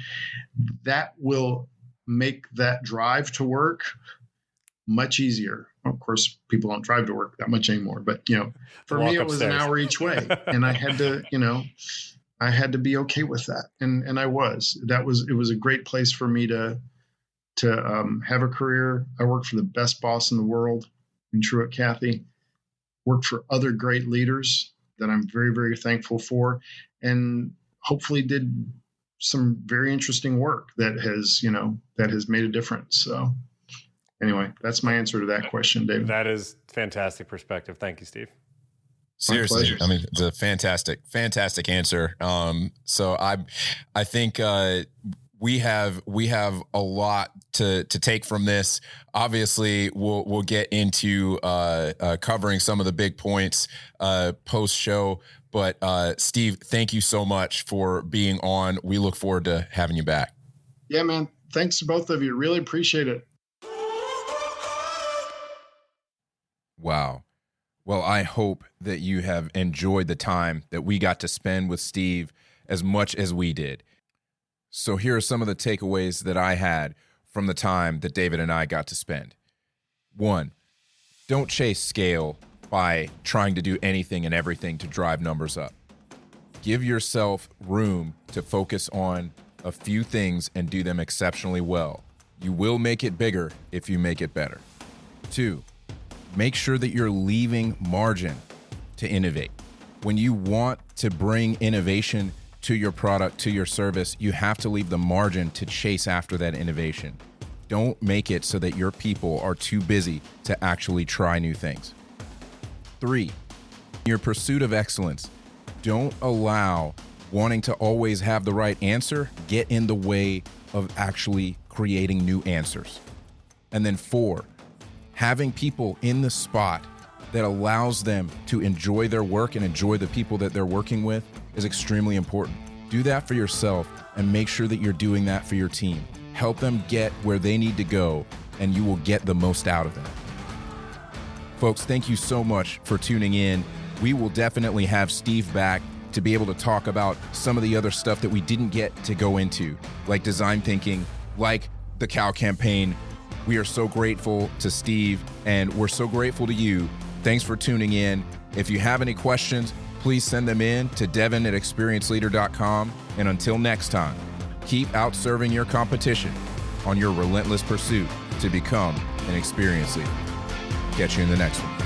that will make that drive to work much easier. Of course, people don't drive to work that much anymore. But, for me, it was an hour each way. And I had to, I had to be okay with that. And I was. It was a great place for me to have a career. I worked for the best boss in the world in Truett Cathy, worked for other great leaders that I'm very, very thankful for, and hopefully did some very interesting work that has made a difference. So anyway, that's my answer to that question, David. That is fantastic perspective. Thank you, Steve. Seriously, I mean, it's a fantastic answer. So I think we have a lot to take from this. Obviously, we'll get into covering some of the big points post show. But Steve, thank you so much for being on. We look forward to having you back. Yeah, man. Thanks to both of you. Really appreciate it. Wow. Well, I hope that you have enjoyed the time that we got to spend with Steve as much as we did. So here are some of the takeaways that I had from the time that David and I got to spend. 1, don't chase scale by trying to do anything and everything to drive numbers up. Give yourself room to focus on a few things and do them exceptionally well. You will make it bigger if you make it better. 2, make sure that you're leaving margin to innovate. When you want to bring innovation to your product, to your service, you have to leave the margin to chase after that innovation. Don't make it so that your people are too busy to actually try new things. 3, in your pursuit of excellence, don't allow wanting to always have the right answer get in the way of actually creating new answers. And then 4, having people in the spot that allows them to enjoy their work and enjoy the people that they're working with is extremely important. Do that for yourself and make sure that you're doing that for your team. Help them get where they need to go, and you will get the most out of them. Folks, thank you so much for tuning in. We will definitely have Steve back to be able to talk about some of the other stuff that we didn't get to go into, like design thinking, like the cow campaign. We are so grateful to Steve, and we're so grateful to you. Thanks for tuning in. If you have any questions, please send them in to devin@experienceleader.com. And until next time, keep outserving your competition on your relentless pursuit to become an experienced leader. Catch you in the next one.